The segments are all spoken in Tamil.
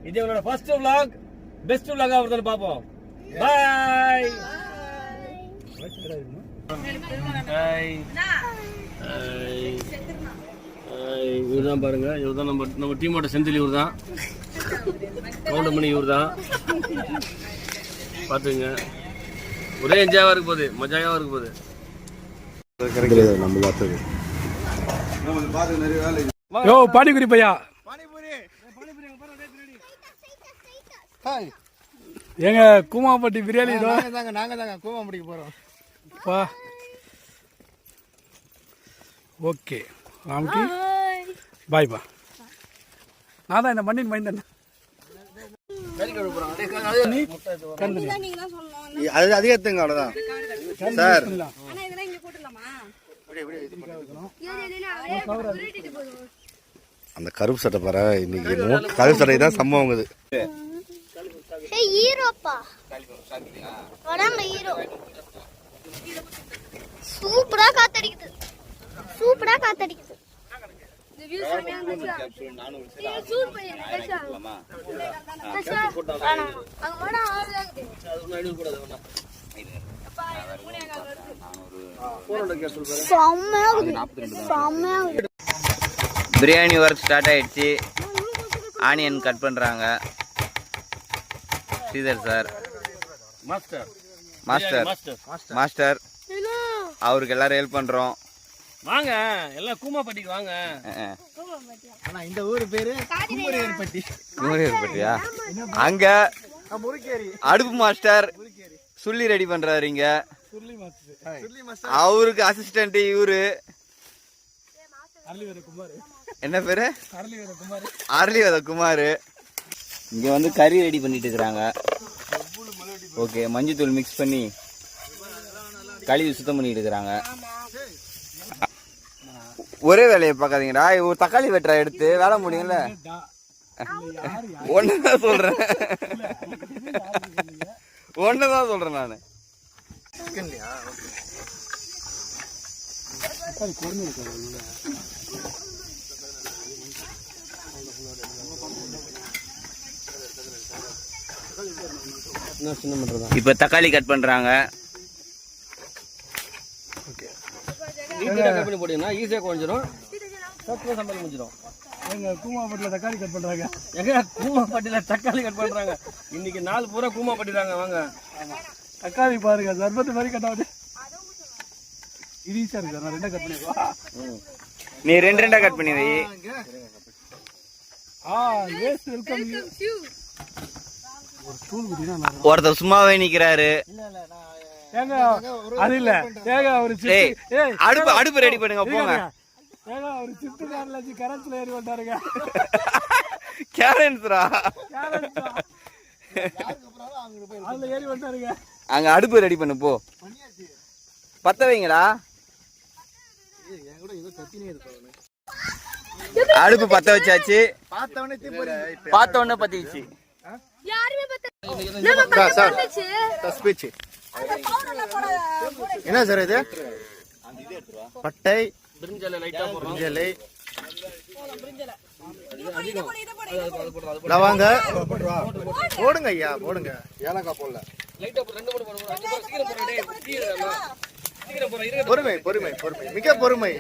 இது என்னோட ஃபர்ஸ்ட் vlog, பெஸ்ட் vlog ஆவறத பாப்போம். பை. இவர்தான் பாருங்க, இவர்தான் நம்ம டீமோட செந்தில். இவர்தான் கவுண்டமணி. இவர்தான் பாத்துங்க. ஒரே என்ஜாயா இருக்க போகுது, மஜாவா இருக்க போகுது. யோ பானிபூரி பையா, எங்க கூமாப்பட்டி பிரியாணி நாங்க தாங்க கூமாப்பட்டிக்கு போறோம். ஓகே ராம்கி பாய் பா. நான் தான் இந்த மண்ணின் மைந்தன். அது அதிகத்துங்க, அவ்வளவுதான் சார். அந்த கருப்பு சட்டை பாரு, இன்னைக்கு கருப்பு சட்டை தான் சம்பவம். இது சூப்பரா காத்தடிக்குது, சூப்பரா காத்தடிக்குது. பிரியாணி ஒர்க் ஸ்டார்ட் ஆயிடுச்சு. ஆனியன் கட் பண்றாங்க ஸ்ரீதர் சார். மாஸ்டர் அவருக்கு எல்லாரும் ஹெல்ப் பண்றோம். வாங்க எல்லாம் கூமாப்பட்டிக்கு வாங்க. ஆனா இந்த ஊர் பேரு குமரியர்பட்டியா? அங்க அடுப்பு மாஸ்டர் சுள்ளி ரெடி பண்றாரு. இங்க அவருக்கு அசிஸ்டன்ட் இவரு என்ன பேரு? அரளிவேத குமார். இங்க வந்து கறி ரெடி பண்ணிட்டு இருக்கிறாங்க. ஓகே, மஞ்சள் மிக்ஸ் பண்ணி கழுவி சுத்தம் பண்ணிட்டு இருக்கிறாங்க. ஒரே வேலையை பார்க்காதீங்கடா. ஒரு தக்காளி வெட்டுறா எடுத்து வேலை முடியும்ல. ஒண்ணுதான் சொல்றேன், ஒண்ணுதான் சொல்றேன் நானு. இப்ப தக்காளி கட் பண்றாங்க. ஈஸியா குறைஞ்சிரும், சம்பளம் முடிஞ்சிடும். எங்க கூமாப்பட்டியில தக்காளி கட் பண்றாங்க. எங்க கூமாப்பட்டியில தக்காளி கட் பண்றாங்க. இன்னைக்கு நாள் பூரா கூமாப்பட்டிறாங்க. வாங்க தக்காளி பாருங்க, சர்பத்து மாதிரி கட் ஆகுது. இது ஈஸியா இருக்கு. நான் ரெண்டா கட் பண்ணிடுவா. நீ ரெண்டா கட் பண்ணி வை. ஒருத்தர் சும்மாவே நிக்கிறாரு. அது இல்ல, அடுப்பு ரெடி பண்ணுங்க போங்க. அங்க அடுப்பு ரெடி பண்ணு போ. பத்த வைங்கடா. அடுப்பு பத்த வச்சாச்சு. பார்த்த உடனே பத்திச்சு. என்ன சார் இது? பட்டை, லவங்க போடுங்க ஐயா, போடுங்க. ஏலக்காய் போடல. பொறுமை பொறுமை பொறுமை, மிக பொறுமை.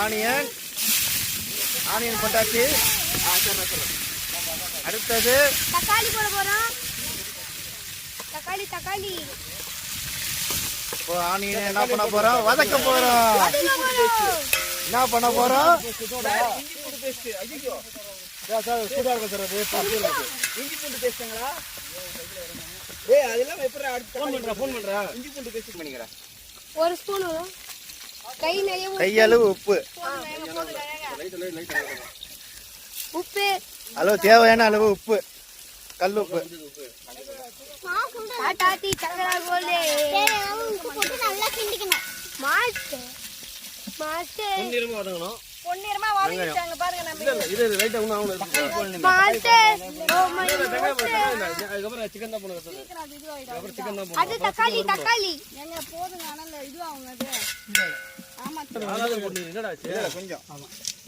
ஆனியன் ஆனியன் போட்டாச்சு. அடுத்தது தக்காளி போட போறோம். தக்காளி தக்காளி இப்போ ஆனியன் என்ன பண்ண போறோம்? வதக்க போறோம். என்ன பண்ண போறோம்? இஞ்சி பூண்டு பேஸ்ட். ஐயோ சூடா இருக்கு சார். இஞ்சி பூண்டு பேஸ்ட்ங்களா? ஏய் அதெல்லாம் எப்பற ஃபோன் பண்றா. இஞ்சி பூண்டு பேஸ்ட் பண்ணிக்கறேன். ஒரு ஸ்பூன் கையளவு உப்பு. உப்பு அளவு தேவையான அளவு உப்பு, கல் உப்பு. தாத்தாத்தி சங்கரா கோலே உப்பு போட்டு நல்லா கிண்டிக்கணும். மாஸ்டர் மாஸ்டர் பொன்னிறமா வதங்கணும். பொன்னிறமா வதங்கிட்டாங்க பாருங்க. நம்ம இல்ல இது ரைட்டா இன்னும் ஆவணும். மாஸ்டர் ஓ மை அதுக்கப்புறம் சிக்கன் தான் போடுங்க. அது தக்காளி தக்காளி எங்க போடுங்க. ஆனா இது ஆகுங்க. அது என்னடா கொஞ்சம்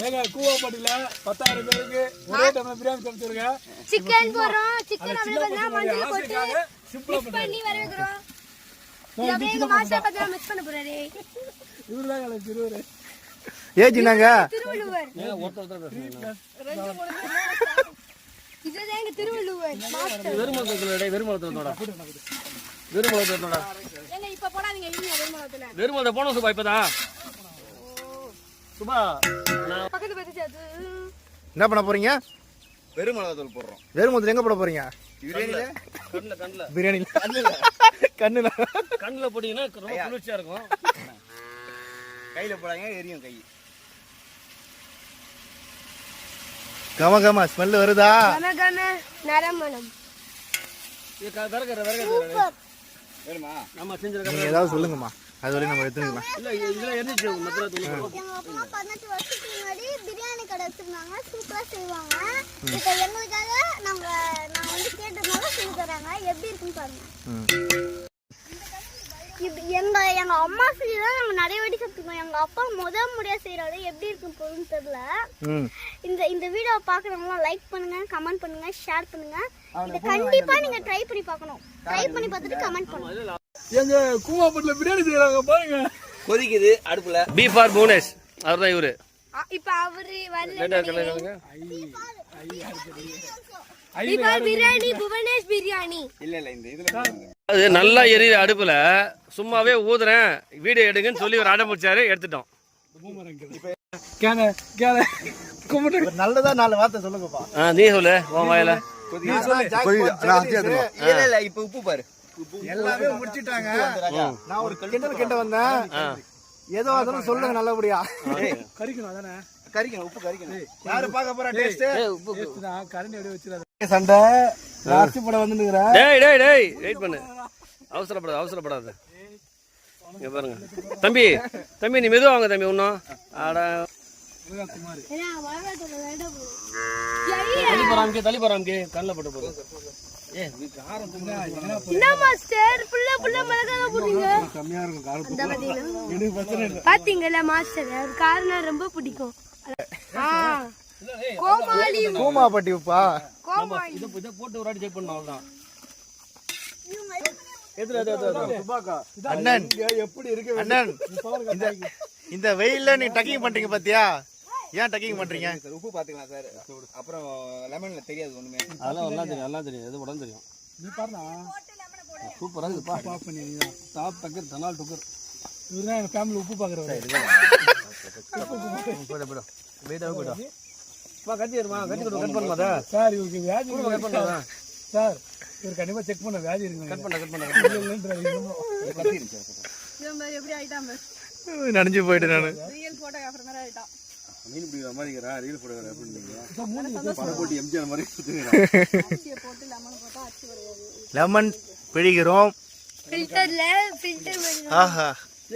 ஏங்க கூவாப்பட்டியில 10,000 பேருக்கு ஒரே டைம்ல பிரியாணி சமைச்சிருங்க. சிக்கன் போறோம் சிக்கன் அப்படியே மஞ்சள் போட்டு சிம்பிளா மிக்ஸ் பண்ணி வர வைக்கிறோம். இது அப்படியே எங்க மாஸ்டர் பார்த்தா மிக்ஸ் பண்ண போறாரு. இவருதான் எனக்கு திருவரு. ஏஜ் நாங்க திருவள்ளுவர் இதுதான் எங்க திருவள்ளுவர் மாஸ்டர். வெறுமலத்தோட ஏங்க இப்ப போடாதீங்க இருங்க வெறுமனத்துல. வெறுமலத்தை போனோம் சுபா இப்பதான் சுபா பக்கத்து பக்கத்து அது என்ன பண்ண போறீங்க? வெறும் மிளகாத்தூள் போடுறோம். வெறும் முதல்ல எங்க போட போறீங்க? பிரியாணியில கண்ணுல பிரியாணில கண்ணுல கண்ணுல போட்டீங்கன்னா ரொம்ப குளிர்ச்சியா இருக்கும். கையில போடாங்க, எரியும் கை. கம கம ஸ்மெல் வருதா? கம கம நரமணம். வேணுமா? நம்ம செஞ்சிருக்க நீங்க ஏதாவது சொல்லுங்கம்மா, அது வரையும் நம்ம எடுத்துக்கலாம். இல்ல இதுல இருந்துச்சு மதுரை தூள். எங்க அப்பா 18 வருஷத்துக்கு முன்னாடி பிரியாணி கடை வச்சிருந்தாங்க, சூப்பரா செய்வாங்க. இப்போ எங்களுக்காக நாங்க வந்து கேட்டதுனால செஞ்சு தராங்க. எப்படி இருக்குன்னு பாருங்க. எங்க அம்மா செஞ்சதான் நாங்க நிறைய வாட்டி சாப்பிட்டுருக்கோம். எங்க அப்பா முறையா செய்யறாரு, எப்படி இருக்குன்னு போகுதுன்னு தெரியல. இந்த வீடியோ பாக்குறவங்க லைக் பண்ணுங்க, கமெண்ட் பண்ணுங்க, ஷேர் பண்ணுங்க. இதை கண்டிப்பா நீங்க ட்ரை பண்ணி பார்க்கணும். ட்ரை பண்ணி பார்த்துட்டு கமெண்ட் பண்ணுங்க. எங்க கூவாப்பட்டியில பிரியாணி செய்யறாங்க பாருங்க. கொதிக்குது அடுப்புல. பீஃப் ஆர் புவனேஷ் அவர்தான் இவரு. இப்ப அவரு லேட்டா கலங்க. பிரியாணி புவனேஷ் பிரியாணி. இல்ல இந்த இதுல அது நல்லா எரியுற அடுப்புல சும்மாவே ஊதுறேன் வீடியோ எடுங்கன்னு சொல்லி ஒரு அடம் பிடிச்சாரு, எடுத்துட்டோம். நல்லதா 4 வார்த்தை சொல்லுங்கப்பா. நீ சொல்லு உன் வாயில. இல்ல இப்ப உப்பு பாரு. எல்லாமே முடிச்சிட்டாங்க. நான் ஒரு கிண்ட வந்தேன். ஏதோ அதெல்லாம் சொல்லுங்க நல்லபடியா. கறிக்கணும் அதானே. கறிக்கணும், உப்பு கறிக்கணும். யாரு பார்க்க போறா டேஸ்ட்? கரண்டி அப்படியே வச்சிடாத. சண்டை லாஸ்ட் படம் வந்துங்கற. டேய் வெயிட் பண்ணு. அவசரப்படாத. இங்க பாருங்க. தம்பி நீ மெதுவா வாங்க தம்பி இன்னும். ஆட தள்ளி போறாமக்கே கண்ணுல போட்டு போறோம். என்ன மாஸ்டர் புள்ள மிளகாய் போடுறீங்க? கம்மியா இருக்கும் காரம். அந்த பாத்தீங்களா? எனக்கு பிரச்சனை இல்ல. பாத்தீங்களா மாஸ்டர், அவர் காரணம் ரொம்ப பிடிக்கும். கோமாளி கூமாப்பட்டி உப்பா. கோமாளி இத போட்டு ஒரு வாட்டி செக் பண்ணனும் அவ்வளவுதான். சுபாக்கா அண்ணன் எப்படி இருக்கு அண்ணன், இந்த வெயில்ல நீ டக்கிங் பண்றீங்க பாத்தியா? ஏன் டக்கிங் பண்றீங்க? உப்பு பாத்துக்கலாம் சார். அப்புறம் லெமன்ல தெரியாது ஒண்ணுமே. அதெல்லாம் எல்லாம் தெரியும் எது உடம்பு தெரியும். நீ பாருடா. சூப்பரா இருக்குப்பா. பாப் பண்ணி டாப் டக்கர் தனால் டுக்கர். இவர்தான் எங்க ஃபேமிலி உப்பு பாக்குறவர். போடா. கட்டி பண்ணுமாதா சார் இவருக்கு வியாதி இருக்கு. சார் இவர் கண்டிப்பா செக் பண்ண வியாதி இருக்கு. கட் பண்ண எப்படி ஆயிட்டாம நனைஞ்சு போயிட்டு நானு. ரியல் போட்டோகிராஃபர் மாதிரி ஆயிட்டான். மீன் பிடிக்கிற மாதிரி ரீல் போடுற அப்படின்னு போட்டு எம்ஜிஆர் மாதிரி போட்டு லெமன் போட்டா அச்சு வராது. லெமன் பிழிகிறோம். ஃபில்டர் ஆஹா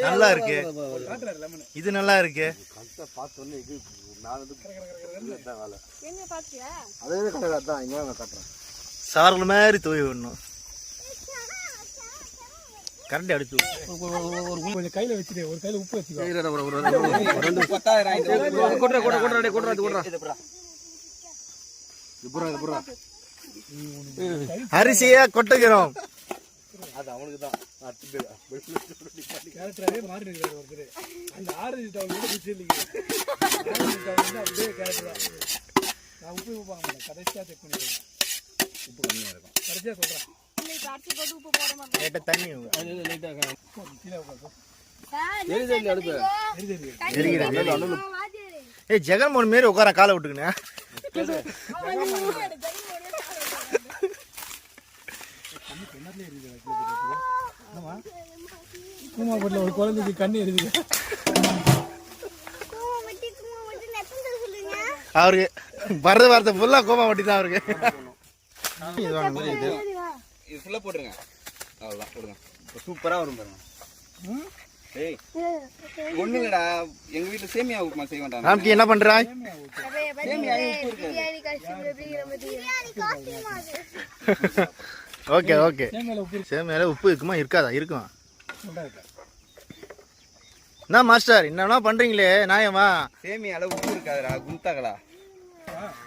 நல்லா இருக்கு. இது நல்லா இருக்கு. எங்க பாத்தியா? சார்கள் மாதிரி தூவி விடணும். கரண்டி அடிச்சு கொஞ்சம் கையில வச்சுட்டு ஒரு கையில உப்பு வச்சுக்கோ. அரிசியா கொட்டுகிறோம். அது அவனுக்கு தான் கேரக்டராகவே மாறி இருக்கிறார் ஒருத்தர். அந்த ஆரஞ்சு டவுன் கூட பிடிச்சிருந்தீங்க. ஆரஞ்சு டவுன் வந்து அப்படியே கேரக்டரா. நான் உப்பு பார்க்க மாட்டேன், கடைசியாக செக் பண்ணிடுறேன். உப்பு கம்மியாக இருக்கும் கடைசியாக சொல்கிறேன். தண்ணி ஏய் ஜெகன்மோகன் மாரி உட்கார காலை விட்டுக்கினேன். கூமாப்பட்டில் ஒரு குழந்தைக்கு கண்ணு எரியுது. அவருக்கு வர்ற வார்த்தை ஃபுல்லா கோமாப்பட்டி தான் அவருக்கு. இது ஃபுல்லா போட்டுருங்க. அவ்வளவுதான் போடுங்க. சூப்பரா வரும் பாருங்க. ஏய் ஒண்ணு இல்லடா, எங்க வீட்டுல சேமியா உப்புமா செய்ய மாட்டாங்க. ராம்கி என்ன பண்றாய்? Okay okay. சேமியால உப்பு இருக்குமா இருக்காதா? இருக்கும். என்ன மாஸ்டர் என்னன்னா பண்றீங்களே நியாயமா? சேமி அளவு உப்பு இருக்காதுடா, குந்தாங்களா?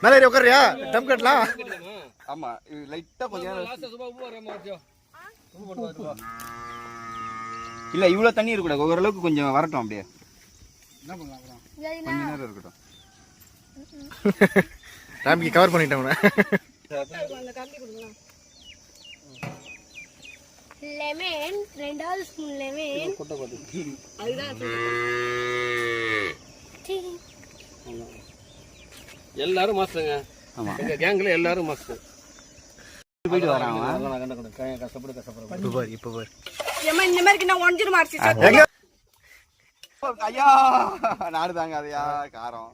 மேலே ஏறி உட்காரியா? டம் கட்டலாம். ஆமா, லைட்டா கொஞ்சம் இல்ல இவ்வளவு தண்ணி இருக்கக்கூடாது, ஓரளவுக்கு கொஞ்சம் வரட்டும். அப்படியே கொஞ்ச நேரம் இருக்கட்டும். ராம்கி கவர் பண்ணிட்டேன். லெமன் 2 ஸ்பூன் லெமன் எல்லாரும் மாஸ்டருங்க. ஆமா, எங்க கேங்ல எல்லாரும் மாஸ்டர். போயிட்டு வராங்க. கஷ்டப்படு இப்ப பாரு. ஏமா இந்த மாதிரி நான் ஒன்ஜிரு மார்சி ஐயா நாடு தாங்க அதையா காரம்.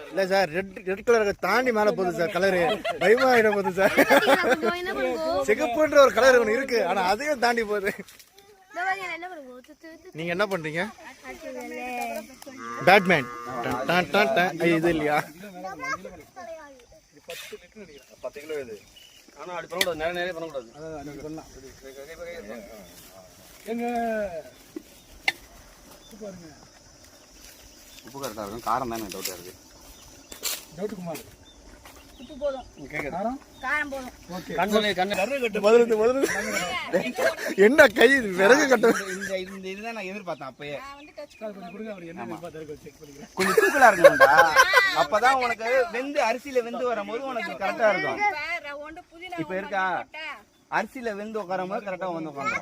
இல்ல சார், ரெட் கலர் தாண்டி மேல போகுது சார். கலரு பயமா ஆயிட போகுது சார். என்ன பண்ணுவோம் சிகப்புன்ற ஒரு கலர் ஒன்று இருக்கு, ஆனா அதையும் தாண்டி போகுது. என்ன பண்ணுவோம் நீங்க என்ன பண்றீங்க? பேட்மேன் இது இல்லையா? 10 கிலோ இது. ஆனா அப்படி பண்ணக்கூடாது, நிறைய பண்ணக்கூடாது. எங்க உப்பு கரெக்டா இருக்கும், காரம் தானே டவுட்டா இருக்கு. டவுட்டுக்குமார் உப்பு போதும், காரம் போதும். என்ன கை விறகு கட்ட இந்த இதுதான் நான் எதிர்பார்த்தேன். அப்பயே கொடுங்க, அவர் என்ன எதிர்பார்த்தாரு செக் பண்ணிக்கிறேன். கொஞ்சம் தூக்கலா இருக்கணும்டா, அப்பதான் உனக்கு வெந்து அரிசியில வெந்து வரும்போது உனக்கு கரெக்டா இருக்கும். இப்ப இருக்கா அரிசியில வெந்து உட்காரும் போது கரெக்டா வந்து உட்காந்து.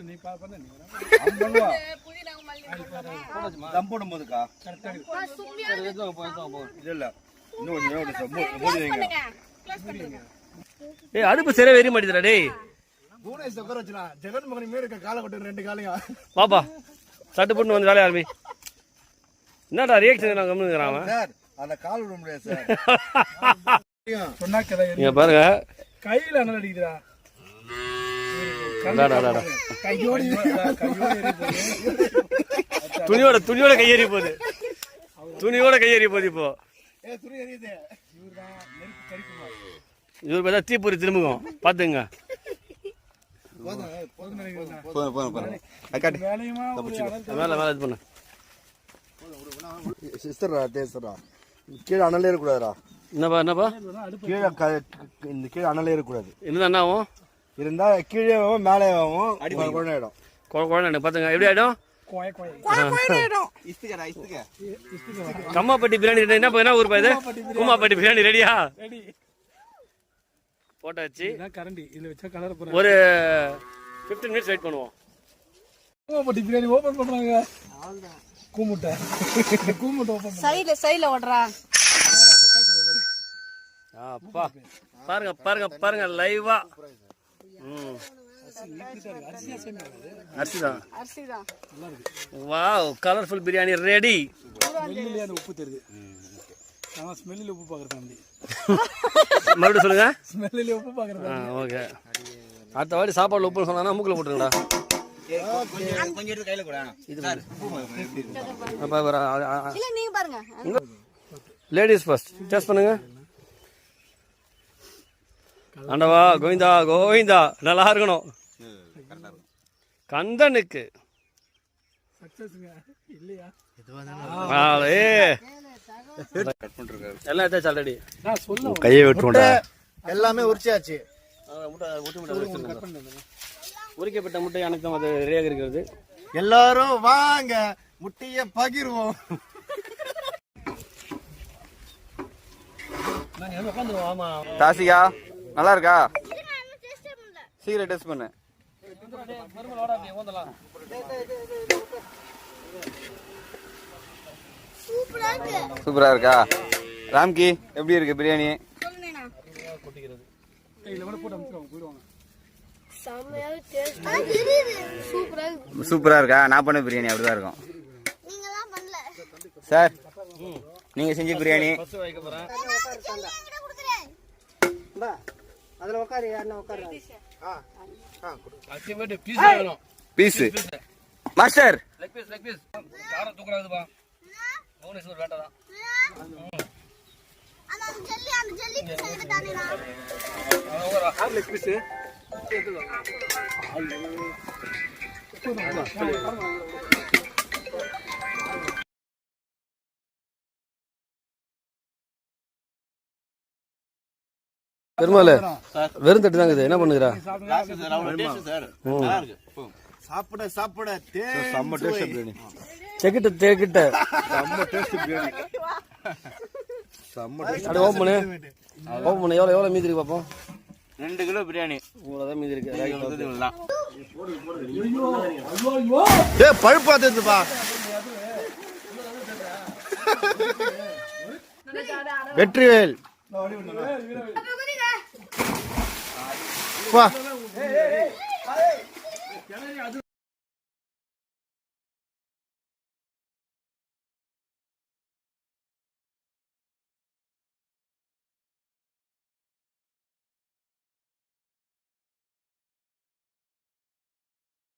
நீ பண்ண நீ தம் போடும் போதுக்கா இல்ல ஏய் அடுப்பு சரியா வெறி மாட்டேதுடா டேய். பூனேஸ் உட்கார வச்சுனா ஜெகன் மகன் மேல இருக்க காலை கொட்டு 2 காலையும். பாப்பா சட்டு போட்டு வந்து வேலைய ஆரம்பி. என்னடா ரியாக்ஷன் நான் கம்முனுக்குறான் சார். அந்த கால் விட முடியாது சார். சொன்னா கதை நீங்க பாருங்க கையில என்ன அடிக்குதுடா? கையோட கையோட துணியோட கையேறி போகுது. துணியோட கையேறி போகுது. இப்போ துணி எரியுது. இவர்தான் நெருப்பு கறிக்குமார். இவர் பார்த்தா தீப்பொறி திரும்புங்க பாத்துங்க. வேலையுமா மேல மேல இது பண்ணு. சிஸ்டரா டேஸ்டரா கீழே அனலே இருக்கக்கூடாதுடா. என்னப்பா கீழே இந்த கீழே அனலே இருக்கக்கூடாது. இருந்தா என்ன ஆகும்? இருந்தா கீழே மேலே குழந்தையிடும். குழந்தை பாத்துங்க எப்படி ஆயிடும். கோய கோய கம்மாப்பட்டி பிரியாணி என்ன ஊர் இது? கூமாப்பட்டி பிரியாணி ரெடியா? ரெடி போட்டாச்சு. கரண்டி இதுல வச்சா கலர் போற. ஒரு 15 மினிட்ஸ் வெயிட் பண்ணுவோம். கூமாப்பட்டி பிரியாணி ஓபன் பண்றாங்க. கூமுட்டை ஓபன் சைடுல ஓடுறா. அப்பா பாருங்க லைவா. அரிசிதான். Wow colourful biryani ready. ஸ்மெல்லிலே அந்த உப்பு தெரியுது. நான் ஸ்மெல்லில உப்பு பாக்குறேன். மறுபடியும் சொல்லுங்க. ஸ்மெல்லில உப்பு பாக்குறேன். ஓகே. அடுத்த வாட்டி சாப்பாடுல உப்பு சொன்னா மூக்குல போட்டுருங்கடா. கொஞ்சம் எடுத்து கையில கூட இது இல்ல நீங்க பாருங்க. லேடிஸ் ஃபர்ஸ்ட் டெஸ்ட் பண்ணுங்க. ஆண்டவா கோவிந்தா கோவிந்தா நல்லா இருக்கணும். கந்தனுக்கு சக்சஸ்ங்க இல்லையா? எல்லாம் எடுத்தாச்சு ஆல்ரெடி. நான் சொல்ல கையை விட்டுடா. எல்லாமே உரிச்சாச்சு. உரிக்கப்பட்ட முட்டை அனைத்தும் அது ரெடியாக இருக்கிறது. எல்லாரும் வாங்க முட்டைய பகிர்வோம். தாசிகா நல்லா இருக்கா? சீக்கிரம் டெஸ்ட் பண்ணு. சூப்பரா இருக்கா? ராம்கி எப்படி இருக்கு பிரியாணி? சூப்பரா இருக்கா? நான் பண்ண பிரியாணி அப்படிதான் இருக்கும் சார். நீங்க செஞ்ச பிரியாணி அதுல உட்காரு. யாருன்னா உட்காரு. Piece master. லெக் பீஸ் காரம் தூக்குறாதுப்பா. புவனேஸ்வர் வேட்டதான். அந்த ஜல்லி பீஸ் எடுத்தானேனா? லெக் பீஸ் பெருமாள் வெறும் தட்டு தாங்க இது என்ன பண்ணுகிறா? சாப்பிட சாப்பிட செம்ம டேஸ்ட் பிரியாணி. செக்கிட்ட செக்கிட்ட செம்ம டேஸ்ட் பிரியாணி. செம்ம டேஸ்ட். அப்படியே ஓப்பன் பண்ணு. எவ்வளோ மீதி இருக்கு பார்ப்போம். 2 கிலோ பிரியாணி. இவ்வளோதான் மீதி இருக்கு. ஏய் பழுப்பா தெரியுதுப்பா. வெற்றிவேல் வா.